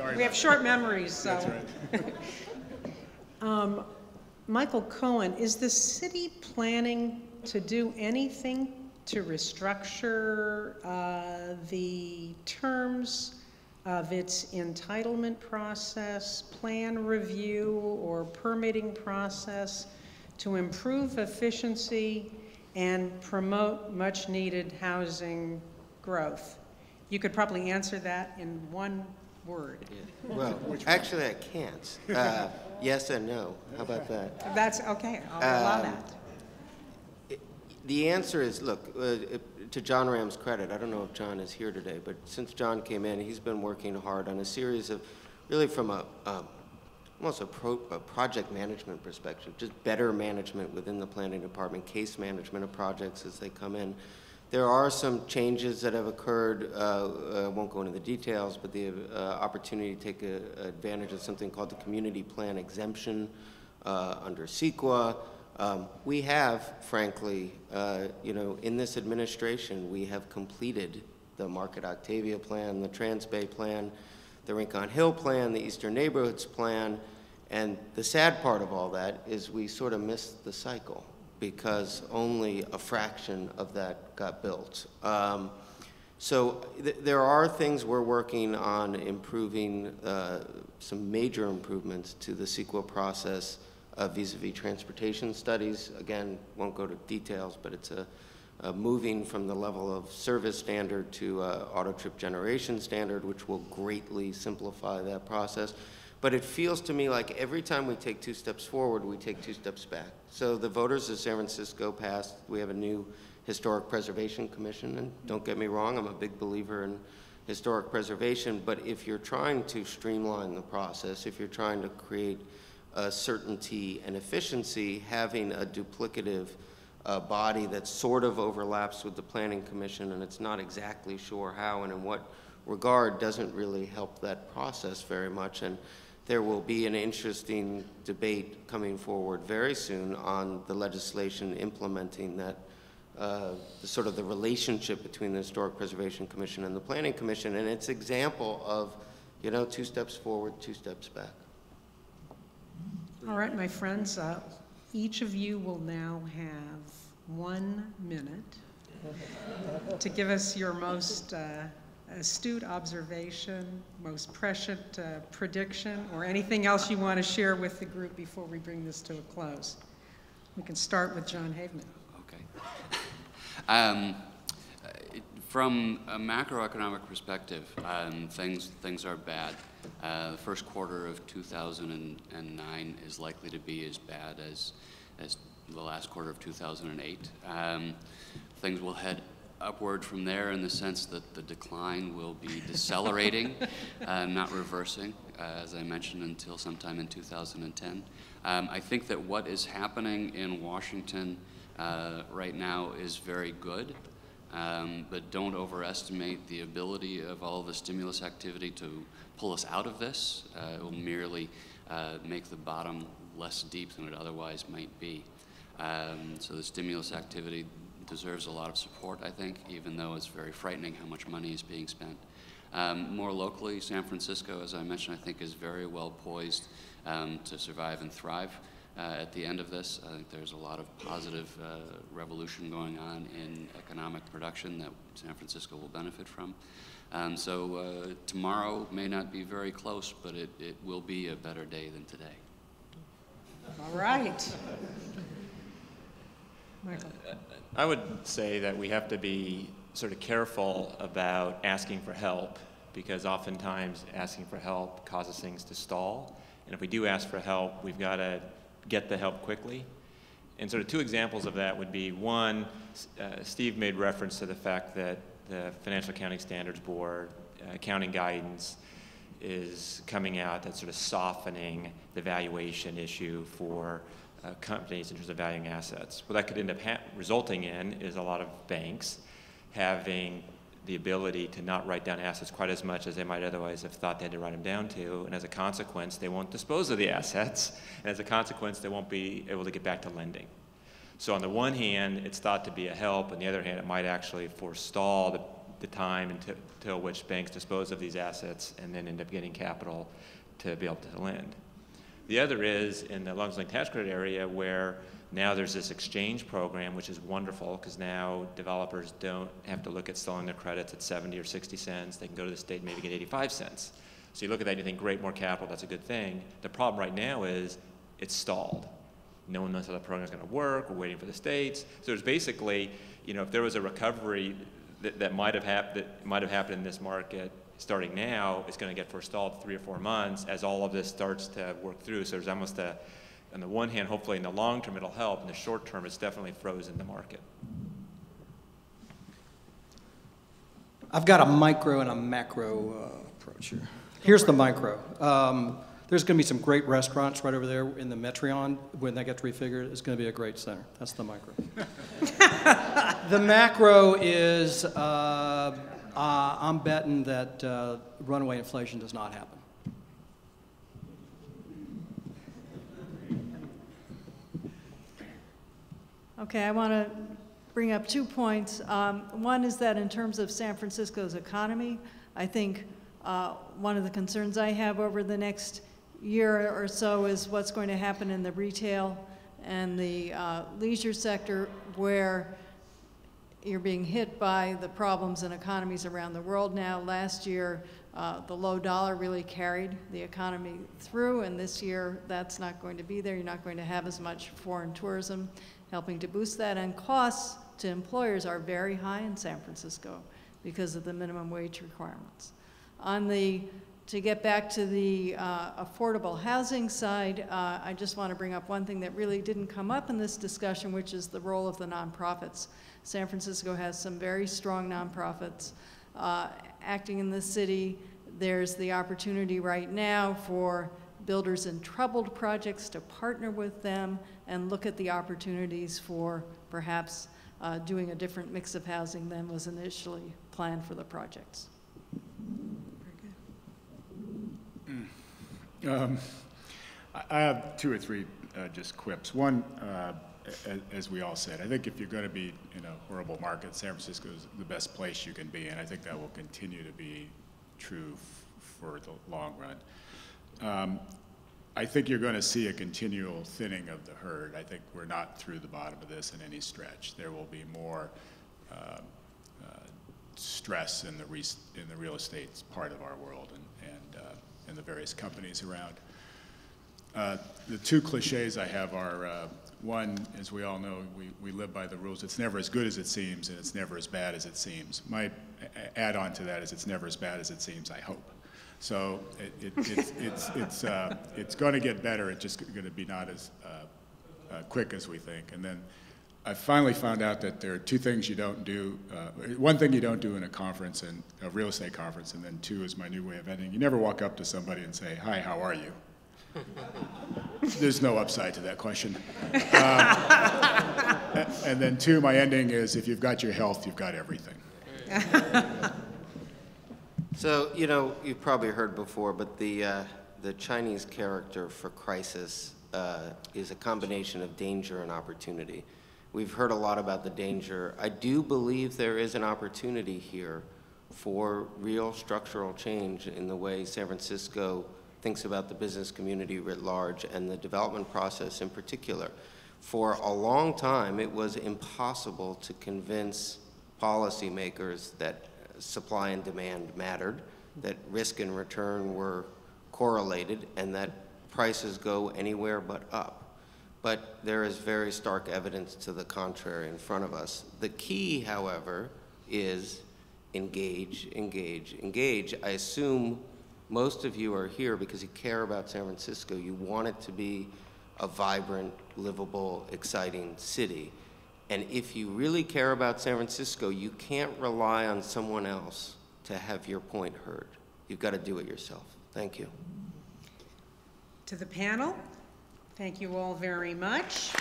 Sorry. We have short memories, so. That's right. Michael Cohen, is the city planning to do anything to restructure the terms of its entitlement process, plan review, or permitting process to improve efficiency and promote much-needed housing growth? You could probably answer that in one word. Yeah. Well, actually I can't. Yes and no. How about that? That's okay. I'll allow that. The answer is, look, to John Ram's credit, I don't know if John is here today, but since John came in, he's been working hard on a series of, really from almost a project management perspective, just better management within the planning department, case management of projects as they come in. There are some changes that have occurred. I won't go into the details, but the opportunity to take advantage of something called the community plan exemption under CEQA. We have, frankly, in this administration, we have completed the Market Octavia plan, the Trans-Bay plan, the Rincon Hill plan, the Eastern Neighborhoods plan, and the sad part of all that is we sort of missed the cycle because only a fraction of that got built. So there are things we're working on improving, some major improvements to the CEQA process vis-a-vis transportation studies. Again, won't go to details, but it's a moving from the level of service standard to auto trip generation standard, which will greatly simplify that process. But it feels to me like every time we take 2 steps forward, we take 2 steps back. So the voters of San Francisco passed, we have a new Historic Preservation Commission, and don't get me wrong, I'm a big believer in historic preservation, but if you're trying to streamline the process, if you're trying to create certainty and efficiency, having a duplicative body that sort of overlaps with the Planning Commission and it's not exactly sure how and in what regard doesn't really help that process very much. And there will be an interesting debate coming forward very soon on the legislation implementing that, sort of the relationship between the Historic Preservation Commission and the Planning Commission, and it's example of, 2 steps forward, 2 steps back. All right, my friends, each of you will now have 1 minute to give us your most astute observation, most prescient prediction, or anything else you want to share with the group before we bring this to a close. We can start with John Haveman. Okay. From a macroeconomic perspective, things are bad. The first quarter of 2009 is likely to be as bad as the last quarter of 2008. Things will head upward from there in the sense that the decline will be decelerating, not reversing, as I mentioned, until sometime in 2010. I think that what is happening in Washington right now is very good, but don't overestimate the ability of all the stimulus activity to pull us out of this. It will merely make the bottom less deep than it otherwise might be. So the stimulus activity deserves a lot of support, I think, even though it's very frightening how much money is being spent. More locally, San Francisco, as I mentioned, I think is very well poised to survive and thrive at the end of this. I think there's a lot of positive revolution going on in economic production that San Francisco will benefit from. So tomorrow may not be very close, but it will be a better day than today. All right. Michael. I would say that we have to be sort of careful about asking for help, because oftentimes asking for help causes things to stall. And if we do ask for help, we've got to get the help quickly. And sort of 2 examples of that would be, one, Steve made reference to the fact that the Financial Accounting Standards Board accounting guidance is coming out that's sort of softening the valuation issue for companies in terms of valuing assets. What that could end up resulting in is a lot of banks having the ability to not write down assets quite as much as they might otherwise have thought they had to write them down to, and as a consequence, they won't dispose of the assets, and as a consequence, they won't be able to get back to lending. So on the one hand, it's thought to be a help, on the other hand, it might actually forestall the the time until which banks dispose of these assets and then end up getting capital to be able to lend. The other is in the Lungs Link tax credit area, where now there's this exchange program, which is wonderful because now developers don't have to look at selling their credits at 70 or 60 cents. They can go to the state and maybe get 85 cents. So you look at that and you think, great, more capital, that's a good thing. The problem right now is it's stalled. No one knows how the program is going to work. We're waiting for the states. So there's basically, you know, if there was a recovery that might have happened in this market starting now, it's going to get forestalled 3 or 4 months as all of this starts to work through. So there's almost a, on the one hand, hopefully in the long term it'll help. In the short term, it's definitely frozen the market. I've got a micro and a macro approach here. Here's the micro. There's going to be some great restaurants right over there in the Metreon. When that gets refigured, it's going to be a great center. That's the micro. The macro is I'm betting that runaway inflation does not happen. Okay, I want to bring up 2 points. One is that in terms of San Francisco's economy, I think one of the concerns I have over the next year or so is what's going to happen in the retail and the leisure sector, where you're being hit by the problems in economies around the world now. Last year, the low dollar really carried the economy through, and this year that's not going to be there. You're not going to have as much foreign tourism helping to boost that, and costs to employers are very high in San Francisco because of the minimum wage requirements. To get back to the affordable housing side, I just want to bring up one thing that really didn't come up in this discussion, which is the role of the nonprofits. San Francisco has some very strong nonprofits acting in the city. There's the opportunity right now for builders in troubled projects to partner with them and look at the opportunities for perhaps doing a different mix of housing than was initially planned for the projects. I have 2 or 3 just quips. One, as we all said, I think if you're going to be in a horrible market, San Francisco is the best place you can be, and I think that will continue to be true for the long run. I think you're going to see a continual thinning of the herd. I think we're not through the bottom of this in any stretch. There will be more stress in the real estate part of our world and the various companies around. The 2 cliches I have are, one, as we all know, we live by the rules. It's never as good as it seems, and it's never as bad as it seems. My add-on to that is it's never as bad as it seems, I hope. So it's going to get better. It's just going to be not as quick as we think. And then I finally found out that there are 2 things you don't do. One thing you don't do in a conference, and a real estate conference, and then 2 is my new way of ending. You never walk up to somebody and say, "Hi, how are you?" There's no upside to that question. And then 2, my ending is, if you've got your health, you've got everything. So, you know, you've probably heard before, but the Chinese character for crisis is a combination of danger and opportunity. We've heard a lot about the danger. I do believe there is an opportunity here for real structural change in the way San Francisco thinks about the business community writ large and the development process in particular. For a long time, it was impossible to convince policymakers that supply and demand mattered, that risk and return were correlated, and that prices go anywhere but up. But there is very stark evidence to the contrary in front of us. The key, however, is engage, engage, engage. I assume most of you are here because you care about San Francisco. You want it to be a vibrant, livable, exciting city. And if you really care about San Francisco, you can't rely on someone else to have your point heard. You've got to do it yourself. Thank you. To the panel, thank you all very much.